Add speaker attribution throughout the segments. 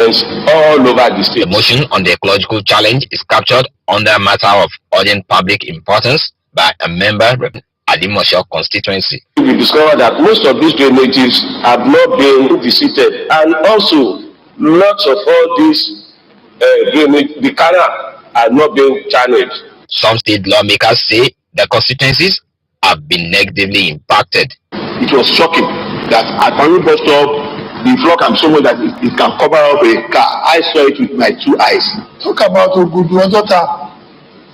Speaker 1: all over the state.
Speaker 2: The motion on the ecological challenge is captured under a matter of urgent public importance by a member representing Adimosho constituency.
Speaker 1: We discovered that most of these drainages have not been visited, and also lots of all these drainage, the canal have not been channeled.
Speaker 2: Some state lawmakers say the constituencies have been negatively impacted.
Speaker 1: It was shocking that at Panu bus stop, the floor can be so much that it can cover up a car. I saw it with my 2 eyes.
Speaker 3: Talk about Ogudu Ojota,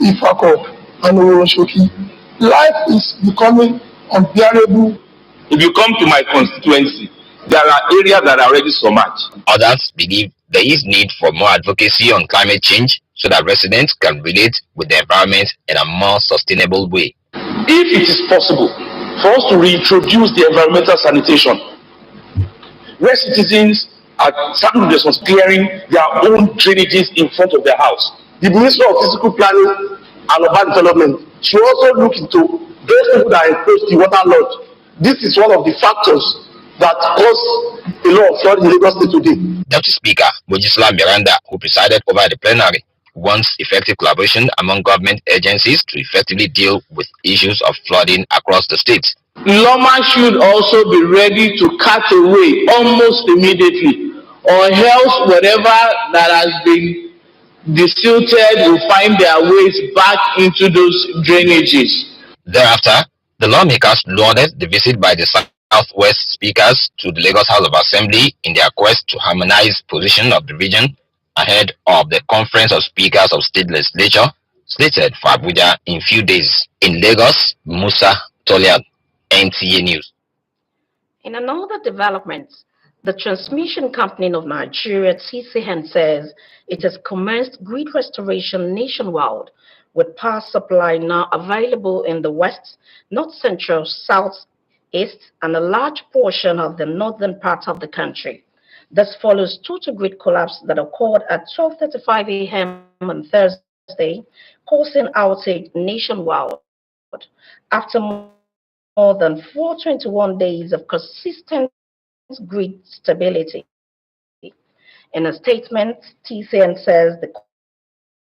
Speaker 3: Ifako, and Oroshoki. Life is becoming unbearable.
Speaker 1: If you come to my constituency, there are areas that are already submerged.
Speaker 2: Others believe there is need for more advocacy on climate change so that residents can relate with the environment in a more sustainable way.
Speaker 1: If it is possible for us to reintroduce the environmental sanitation, where citizens are saddled with clearing their own drainages in front of their house, the Ministry of Physical Planning and Urban Development should also look into those people that encroach the water lodge. This is one of the factors that cause a lot of flood in Lagos State today.
Speaker 2: Deputy Speaker Mojisola Miranda, who presided over the plenary, wants effective collaboration among government agencies to effectively deal with issues of flooding across the state.
Speaker 4: Loma should also be ready to cut away almost immediately, or else whatever that has been desilted will find their ways back into those drainages.
Speaker 2: Thereafter, the lawmakers lauded the visit by the Southwest speakers to the Lagos House of Assembly in their quest to harmonize position of the region ahead of the Conference of Speakers of State Legislature slated for Abuja in few days. In Lagos, Musa Toliad, NTA News.
Speaker 5: In another development, the Transmission Company of Nigeria, TCN, says it has commenced grid restoration nationwide, with power supply now available in the west, north central, south, east, and a large portion of the northern part of the country. This follows total grid collapse that occurred at 12:35 a.m. on Thursday, causing outage nationwide. After more than 421 days of consistent grid stability. In a statement, TCN says the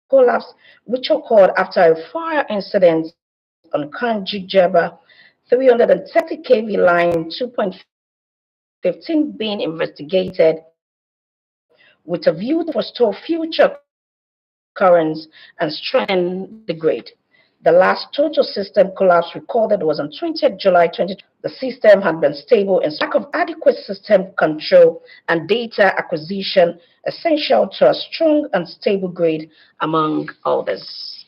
Speaker 5: collapse, which occurred after a fire incident on Kanji-Jeba 330 kV line 2.15 being investigated with a view to restore future currents and strengthen the grid. The last total system collapse recorded was on 20th July 2020. The system had been stable in lack of adequate system control and data acquisition, essential to a strong and stable grid, among others.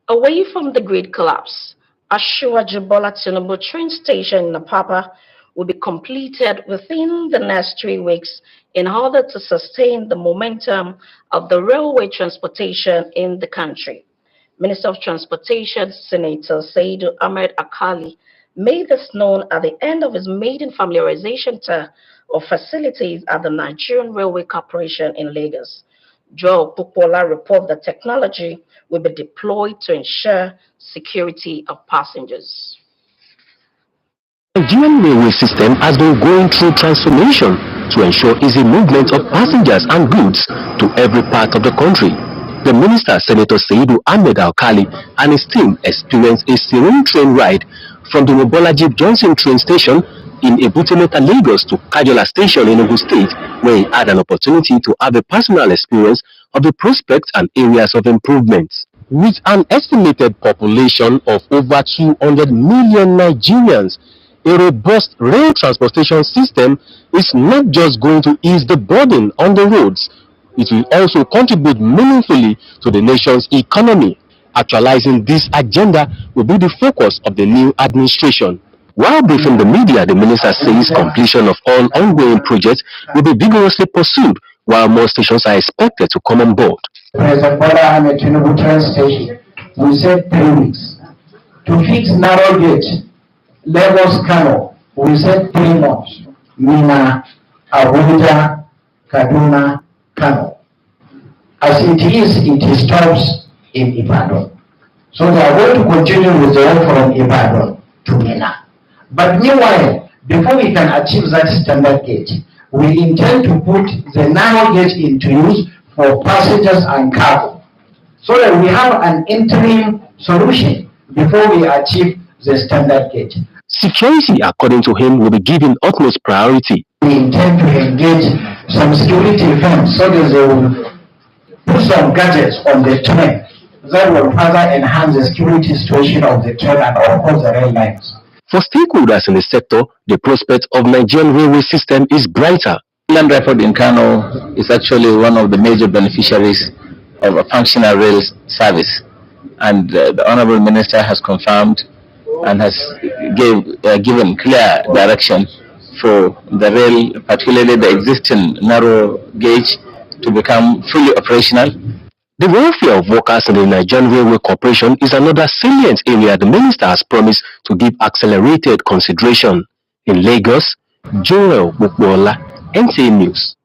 Speaker 5: Away from the grid collapse, Asiwaju Bola Tinubu train station in Apapa will be completed within the next 3 weeks in order to sustain the momentum of the railway transportation in the country. Minister of Transportation, Senator Saidu Ahmed Akali, made this known at the end of his maiden familiarization tour of facilities at the Nigerian Railway Corporation in Lagos. Joe Pupola reported that technology will be deployed to ensure security of passengers.
Speaker 6: The Nigerian railway system has been going through transformation to ensure easy movement of passengers and goods to every part of the country. The minister, Senator Saidu Ahmed Alkali, and his team experienced a serene train ride from the Mobolaji Johnson train station in Ebutemeta, Lagos to Kajola station in Ogun State, where he had an opportunity to have a personal experience of the prospects and areas of improvement. With an estimated population of over 200 million Nigerians, a robust rail transportation system is not just going to ease the burden on the roads, it will also contribute meaningfully to the nation's economy. Actualizing this agenda will be the focus of the new administration. While briefing the media, the minister says completion of all ongoing projects will be vigorously pursued, while more stations are expected to come on board.
Speaker 7: President Bola Ahmed Tinubu train station will save 3 weeks. To fix narrow gauge Lagos Kano will save 3 months. Mina, Abuja, Kaduna, Kano. As it stops in Ibadan. So they are going to continue with the work from Ibadan to Mina. But meanwhile, before we can achieve that standard gauge, we intend to put the narrow gauge into use for passengers and cargo, so that we have an interim solution before we achieve the standard gauge.
Speaker 6: Security, according to him, will be given utmost priority.
Speaker 7: We intend to engage some security firms so that they will put some gadgets on the train that will further enhance the security situation of the train and of course the rail lines.
Speaker 6: For stakeholders in the sector, the prospect of Nigerian railway system is brighter.
Speaker 8: Land Airport in Kano is actually one of the major beneficiaries of a functional rail service, and the Honorable Minister has confirmed and has given clear direction for the rail, particularly the existing narrow gauge, to become fully operational.
Speaker 6: The welfare of workers in the Nigerian Railway Corporation is another salient area the minister has promised to give accelerated consideration. In Lagos, Joel Bukbola, NTA News.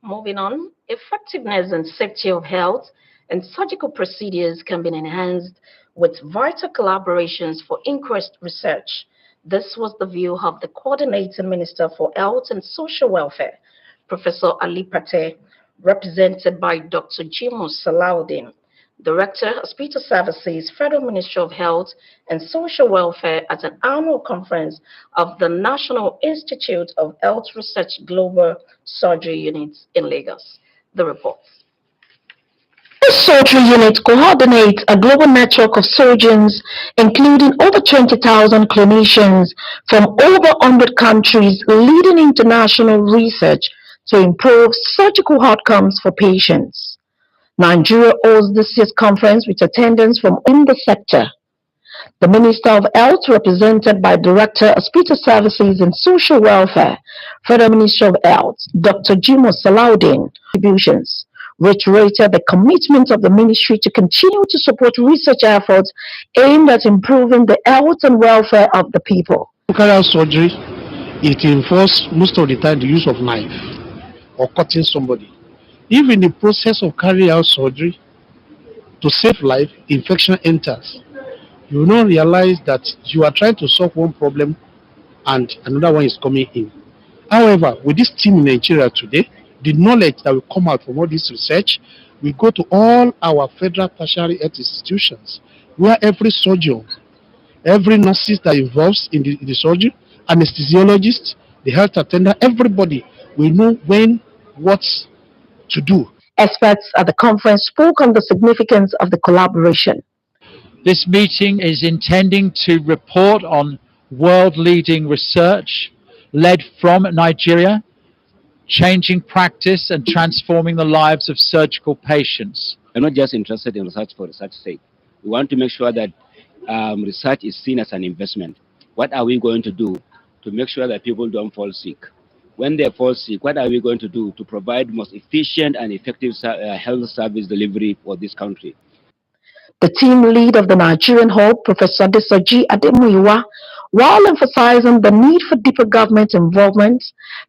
Speaker 5: Moving on, effectiveness and safety of health and surgical procedures can be enhanced with vital collaborations for increased research. This was the view of the Coordinating Minister for Health and Social Welfare, Professor Ali Pate, represented by Dr. Jimo Salaudin, Director, Hospital Services, Federal Ministry of Health and Social Welfare, at an annual conference of the National Institute of Health Research Global Surgery Units in Lagos. The report.
Speaker 9: The surgery unit coordinates a global network of surgeons, including over 20,000 clinicians from over 100 countries, leading international research to improve surgical outcomes for patients. Nigeria holds this year's conference with attendance from in the sector. The Minister of Health, represented by Director, Hospital Services and Social Welfare, Federal Ministry of Health, Dr. Jimo Salaudin, contributions, reiterated the commitment of the ministry to continue to support research efforts aimed at improving the health and welfare of the people.
Speaker 10: To carry out surgery, it involves most of the time the use of knife or cutting somebody. If in the process of carrying out surgery to save life, infection enters, you will not realize that you are trying to solve one problem and another one is coming in. However, with this team in Nigeria today, the knowledge that will come out from all this research will go to all our federal tertiary health institutions, where every surgeon, every nurses that involves in the surgery, anesthesiologist, the health attendant, everybody will know when, what to do.
Speaker 9: Experts at the conference spoke on the significance of the collaboration.
Speaker 11: This meeting is intending to report on world-leading research led from Nigeria, changing practice and transforming the lives of surgical patients.
Speaker 12: We're not just interested in research for research's sake. We want to make sure that research is seen as an investment. What are we going to do to make sure that people don't fall sick? When they fall sick, what are we going to do to provide most efficient and effective health service delivery for this country?
Speaker 9: The team lead of the Nigerian Hub, Professor Desoji Ademuyiwa, while emphasizing the need for deeper government involvement,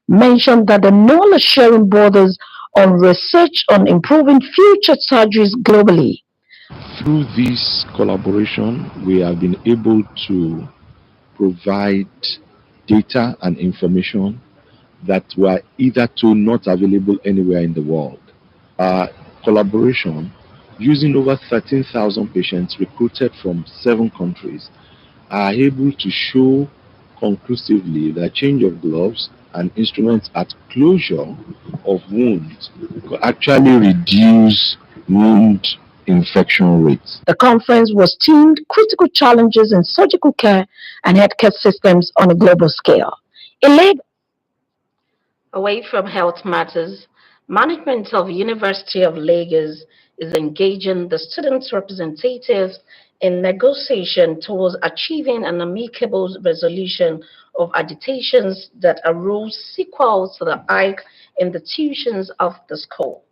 Speaker 9: mentioned that the knowledge sharing borders on research on improving future surgeries globally.
Speaker 13: Through this collaboration, we have been able to provide data and information that were hitherto not available anywhere in the world. Our collaboration, using over 13,000 patients recruited from 7 countries, are able to show conclusively that change of gloves and instruments at closure of wounds could actually reduce wound infection rates.
Speaker 9: The conference was themed Critical Challenges in Surgical Care and Healthcare Systems on a Global Scale.
Speaker 5: Away from health matters, management of University of Lagos is engaging the students' representatives in negotiation towards achieving an amicable resolution of agitations that arose sequel to the hike in the tuitions of the school.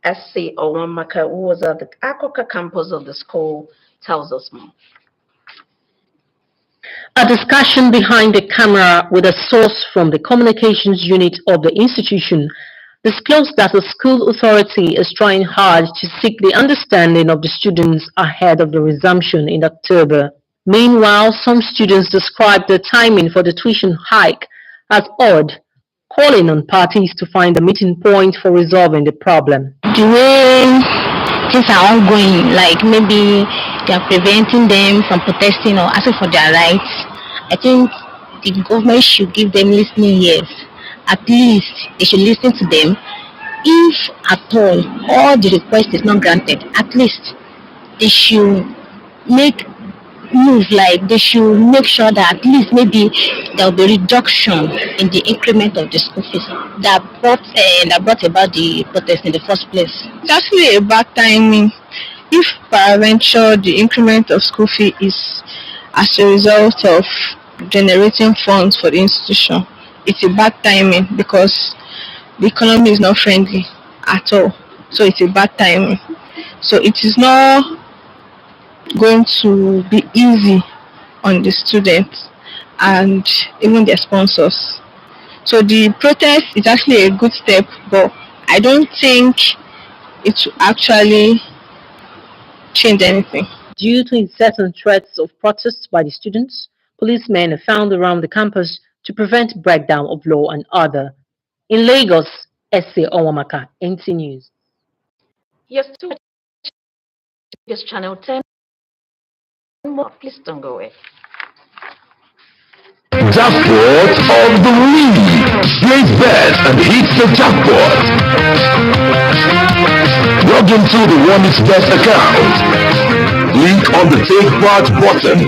Speaker 5: SC Owamaka, who was at the Akoka campus of the school, tells us more.
Speaker 14: A discussion behind the camera with a source from the communications unit of the institution disclosed that the school authority is trying hard to seek the understanding of the students ahead of the resumption in October. Meanwhile, some students described the timing for the tuition hike as odd, calling on parties to find a meeting point for resolving the problem.
Speaker 9: The way things are ongoing, like maybe they are preventing them from protesting or asking for their rights, I think the government should give them listening ears. At least they should listen to them. If at all the request is not granted, at least they should make moves, like they should make sure that at least maybe there will be reduction in the increment of the school fees that brought about the protest in the first place.
Speaker 15: It's actually a bad timing. If peradventure the increment of school fee is as a result of generating funds for the institution, it's a bad timing because the economy is not friendly at all. So it's a bad timing. So it is not going to be easy on the students and even their sponsors. So the protest is actually a good step, but I don't think it will actually change anything.
Speaker 14: Due to incessant threats of protests by the students, policemen are found around the campus to prevent breakdown of law and order. In Lagos, S.A. Onwamaka, NT News.
Speaker 5: Yes, to this channel 10. More, please don't go away.
Speaker 6: Jackpot of the week. Place bets and hit the jackpot. Log into the OneXBet account. Click on the Take Part button.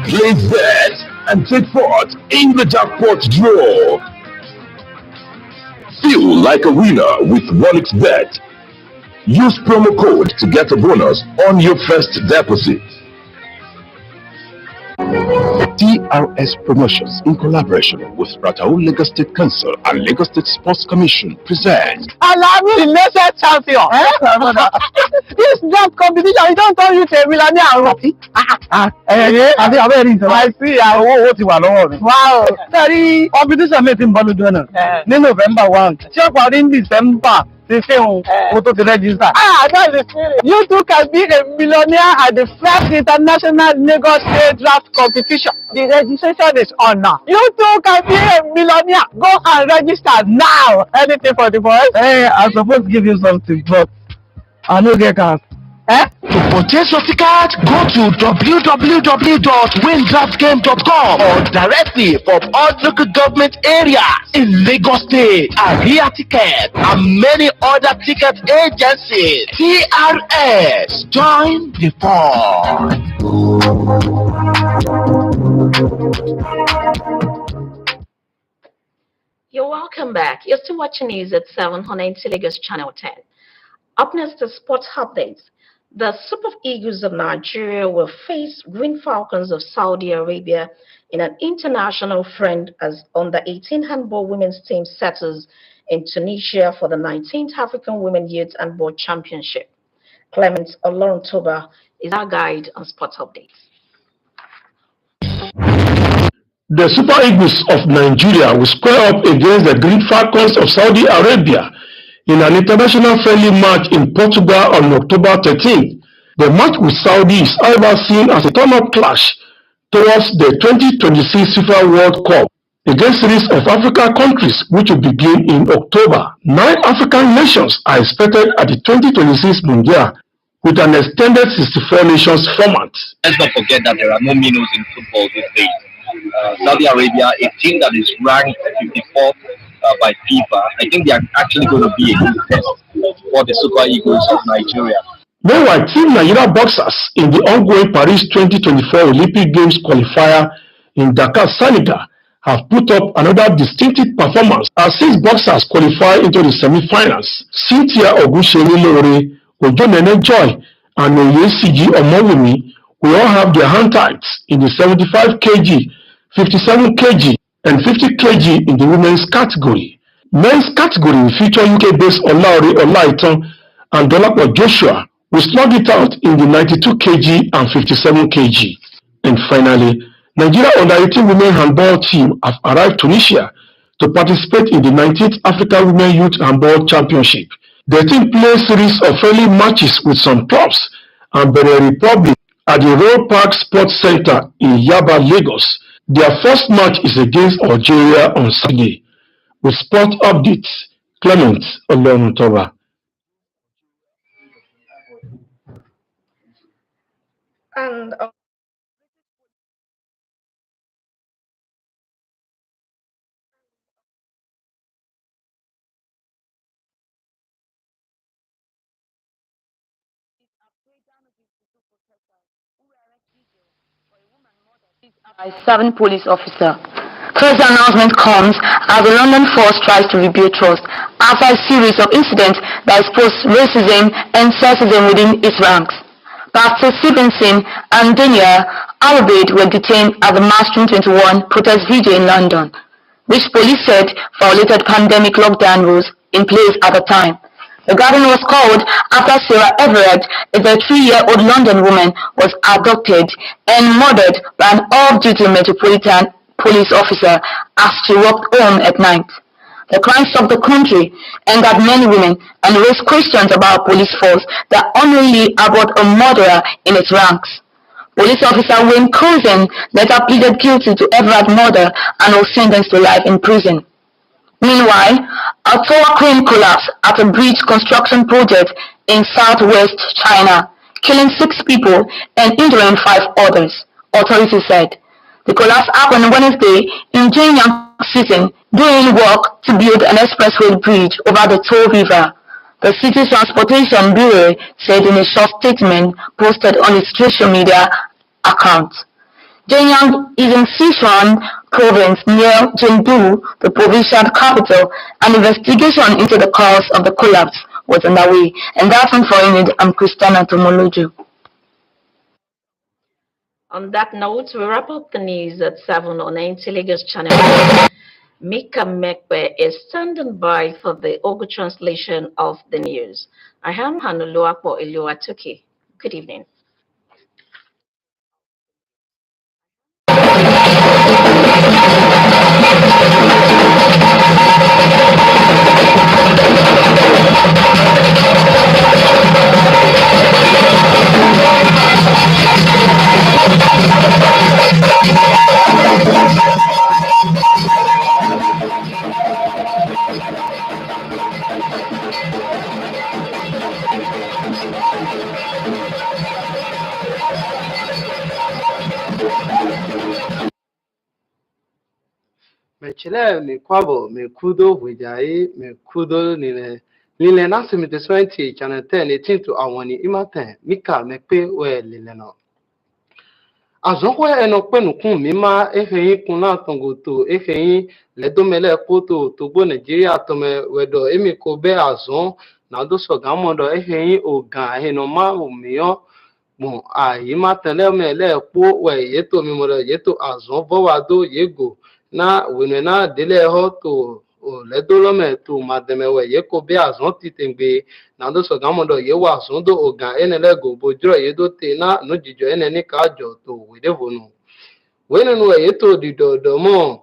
Speaker 6: Place bet and take part in the jackpot draw. Feel like a winner with OneXBet. Use promo code to get a bonus on your first deposit. TRS Promotions, in collaboration with Ratau Lagos State Council and Lagos State Sports Commission, present
Speaker 3: Alamu, the latest champion. This job competition, you don't turn you to a millionaire. I see. Wow. Sorry, competition made in Boludona. In November 1. Check out in December. That's the spirit. You too can be a millionaire at the first international Lagos State draft competition. The registration is on now. You too can be a millionaire. Go and register now. Anything for the boys? Hey, I'm supposed to give you something, but I don't get card.
Speaker 6: To purchase your ticket, go to www.windraftgame.com or directly from all local government areas in Lagos State, Aria Ticket, and many other ticket agencies. TRS, join the fun.
Speaker 5: You're welcome back. You're still watching news at 7 on NT Lagos Channel 10. Up next, the sports updates. The Super Eagles of Nigeria will face Green Falcons of Saudi Arabia in an international friend as under-18 handball women's team settles in Tunisia for the 19th African Women Youth Handball Championship. Clement Oloruntoba is our guide on sports updates.
Speaker 1: The Super Eagles of Nigeria will square up against the Green Falcons of Saudi Arabia in an international friendly match in Portugal on October 13th. The match with Saudi is however seen as a turn-up clash towards the 2026 FIFA World Cup against series of African countries which will begin in October. 9 African nations are expected at the 2026 Mundial with an extended 64 nations format.
Speaker 2: Let's not forget that there are no minnows in football these days. Saudi Arabia, a team that is ranked 54th by FIFA, I think they are actually going to be a good test for the Super Eagles of Nigeria.
Speaker 1: Meanwhile, Team Nigeria boxers in the ongoing Paris 2024 Olympic Games qualifier in Dakar, Senegal, have put up another distinctive performance as 6 boxers qualify into the semi-finals. Cynthia Ogunsemi Lore, Ojonene Joy, and Oyesiji Omowumi will all have their hand tights in the 75 kg, 57 kg, and 50 kg in the women's category. Men's category will feature UK-based Olaore Olaitan and Dolapo Joshua, will slug it out in the 92 kg and 57 kg. And finally, Nigeria under-18 women handball team have arrived Tunisia to participate in the 19th African Women Youth Handball Championship. The team plays series of friendly matches with some clubs and Benin Republic at the Royal Park Sports Center in Yaba, Lagos. Their first match is against Algeria on Saturday.
Speaker 16: With sport updates, Clement Olomutoba.
Speaker 5: And
Speaker 9: by 7 police officers. Such announcement comes as the London force tries to rebuild trust after a series of incidents that exposed racism and sexism within its ranks. Pastor Stevenson and Daniel Albade were detained at the March 2021 protest vigil in London, which police said violated pandemic lockdown rules in place at the time. The gathering was called after Sarah Everett, a 33-year-old London woman, was abducted and murdered by an off-duty Metropolitan Police officer as she walked home at night. The crime shocked the country and got many women and raised questions about a police force that unknowingly harbored a murderer in its ranks. Police officer Wayne Coulson later pleaded guilty to Everett murder and was sentenced to life in prison. Meanwhile, a tower crane collapsed at a bridge construction project in southwest China, killing 6 people and injuring 5 others, authorities said. The collapse happened Wednesday in Jinyang City during work to build an expressway bridge over the Toh River. The city's transportation bureau said in a short statement posted on its social media account. Jinyang is in Sichuan province near Chengdu, the provincial capital. An investigation into the cause of the collapse was underway. And that's all for you. I'm Christiana Tomolojo.
Speaker 5: on that note, we wrap up the news at 7 on NT Lagos channel. Mika Mekwe is standing by for the Ogo translation of the news. I am Hanuluapo Iliwatuki. Good evening.
Speaker 17: Mechile mikwabo mekudo hujai mekudo nile nasi miteswenti chanete netintu awani imate mika mekpe we lileno. Azokwe enokpe nukun mima efeyi kuna tongoto efeyi ledomele koto togbo Nigeria tome wedo emiko be azon na doso gamodo efeyi ogan henoma umiyo bon ayima tele mele po we yeto mimodo yeto azon bowado yego na wenena dele ho to ledolome to mademewe yeko be azon titengbe na do so gamodo ye wa azon do ogan enele go bojro yedo te na no jijo eneni ka jo to wedevonu wenenu yeto didodomo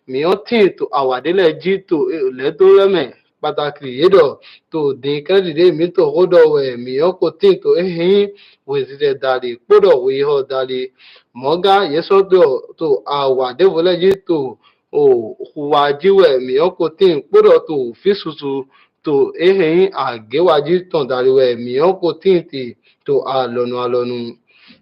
Speaker 17: mi o tin to awadele ji to ledolome pataki yedo to din credit mi to hodo we mi o ko tin to ehin wezire dali podo we ho dali moga yeso do to awadevole ji to o huwajiwe mi o ko tin podo to fisusu to ehin agewaji ton dali we mi o ko tin ti to alonu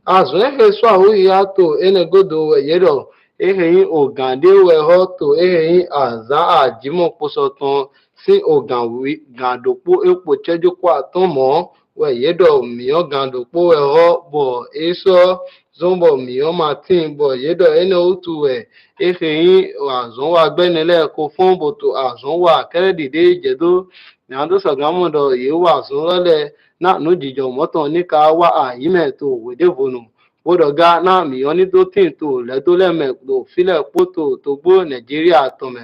Speaker 17: azo ehe so ahu ya to enegodo we yedo ehin ogande we ho to ehin aza ajimo posoton si ogan gandopo epo chejo kwa tomo we yedo mi o gandopo we ho bo eso zombo mi o martin bo yedo ene otu we efeyin azon wa gbenele ko fun bo to azon wa keredide jedo ni ando sagamodo ye wa azon lole na no jijo moto ni ka wa ayime to wedevonu bodoga na mi oni to tin to le to le me do file poto to gbo Nigeria to me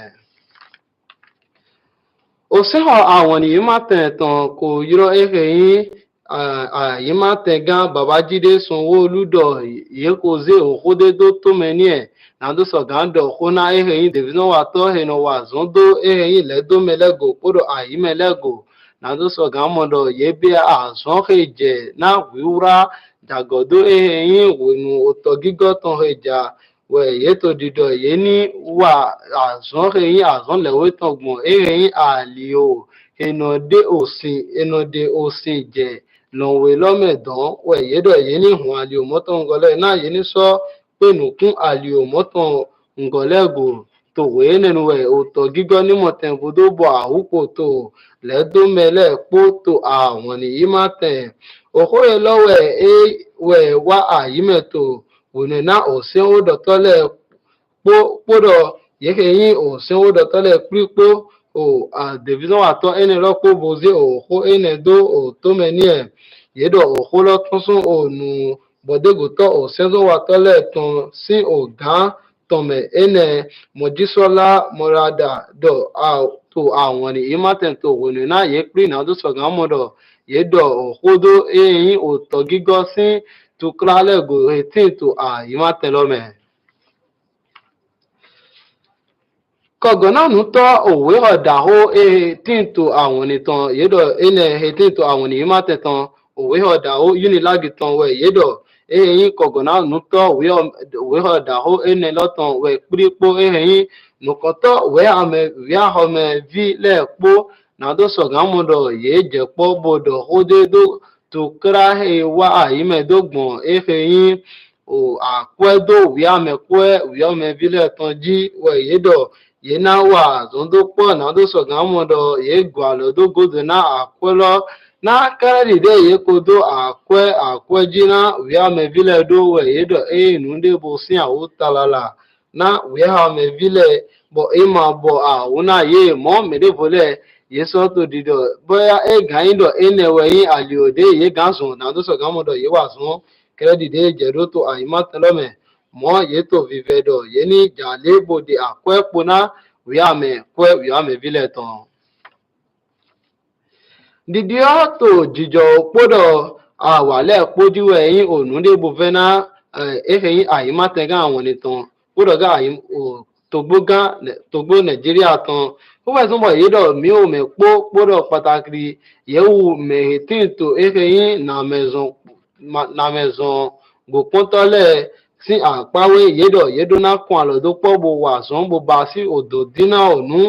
Speaker 17: oseho awon ni ma ten ton ko yiro efeyin yi ma ten gan Babajide Sanwo-Olu do ye ko ze okode do to meni e na do so gan do ko na efeyin division wa to he no wa zon do efeyin le do melego podo ayi melego na do so gan modo ye bi azon heje na wiura dagodo efeyin wonu oto gigo ton heja we yeto dido yeni wa azon reyin azon lewe tongbon ereyin alio enode osin je lonwe lomedan we yedo yeni hun alio moton ngole na yeni so pe nukun alio moton ngole go to we nenu we oto gigo ni moten bodo bo ahupo to ledo mele po to awon ni imaten okoye lowe we wa ayimeto wone na osenwo dotole podo yekeyin osenwo dotole pripo o a division ato ene lopo boze o ko ene do o to menie yedo o ko lo tunsun o nu bodego to osenwo watole ton si o gan tome ene mojisola morada do a to awon ni imaten to wone na ye pri na do so gan modo yedo o kodo eyin o to gigo sin to krale go 18 to imaten lo me kọgọnà nùtọ òwe ọdà ho 18 to àwọn nìtàn yédọ ene 18 to àwọn nìyí má tẹtàn òwe ọdà ho unilagi tàn wẹ yédọ eyin kọgọnà nùtọ òwe ọdà ho ene lọtàn wẹ kpírípò eyin nùkọtọ wẹ àmẹ vi lẹẹkpó nàdó sọgàmùdọ yéé jẹpọ bọdọ hódédó tó kíra wá àyímẹdógbọn eyin o àkúẹdó wíàmẹ vi lẹẹtàn jí wẹ yédọ yena wa zondo po na do so gamodo ye gwalo do godo na akwelo na kari de ye kodo akwe jina we ame vile do we yedo nunde bo sin awu talala na we ha me vile bo ima bo una ye mo me de vole ye so to dido boya gaindo ene we yin aliode ye ganso na do so gamodo ye wa so credit de jero to aima telome mo yeto vivedo yeni jale bode akwe pona wiame vile ton didio to jijo podo awale poju eyin onunde bovena eyin aima tega awon niton podo ga ayin togbo Nigeria ton o wa so mo yedo mi o me podo patakri yewu me tinto eyin na maison go pontole si àpáwé yedo na kun alodo po bo wa son bo ba si odo dina onu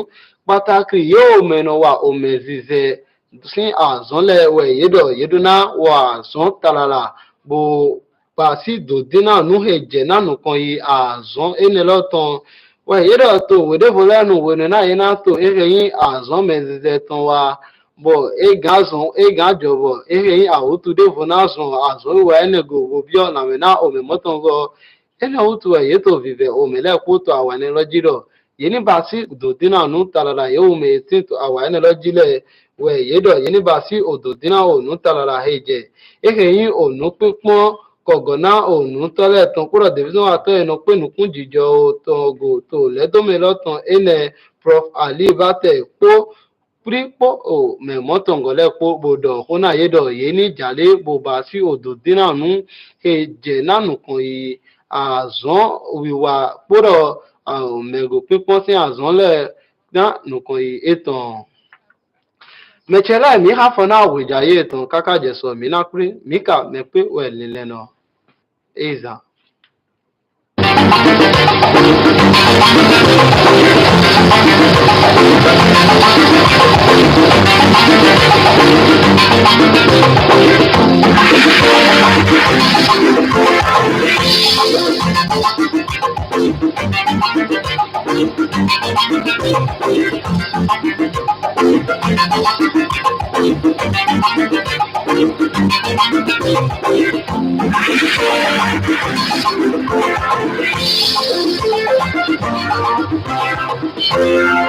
Speaker 17: pàtàkì yóò meno wa omezize si azonle we yedo na wa son talala bo ba si do dina nu heje na nu kan yi azon ene loton we yedo to we de volanu we na yena to eyin azon mezize ton wa bo gajobo eyin awutu de vonazon azon we ene go bio na me na omemotongo ene utu yeto vive omele kuto awane lojiro yeni basi dodina nu talala ye ome tinto awane lojile we yedo yeni basi ododina onu talala heje eheyin onu pipon kogona onu tole ton kuro division ato eno pe nukun jijo to go to ledome loton ene prof ali bate po pripo o me motongole po bodo hona yedo yeni jale bo basi ododina nu heje nanu kan yi azon wiwa poro mego pipon si azon le na nukon eton mechela mi ha fona wejaye eton kaka jeso mi na pri mika me pe welile no eza
Speaker 18: Thank you.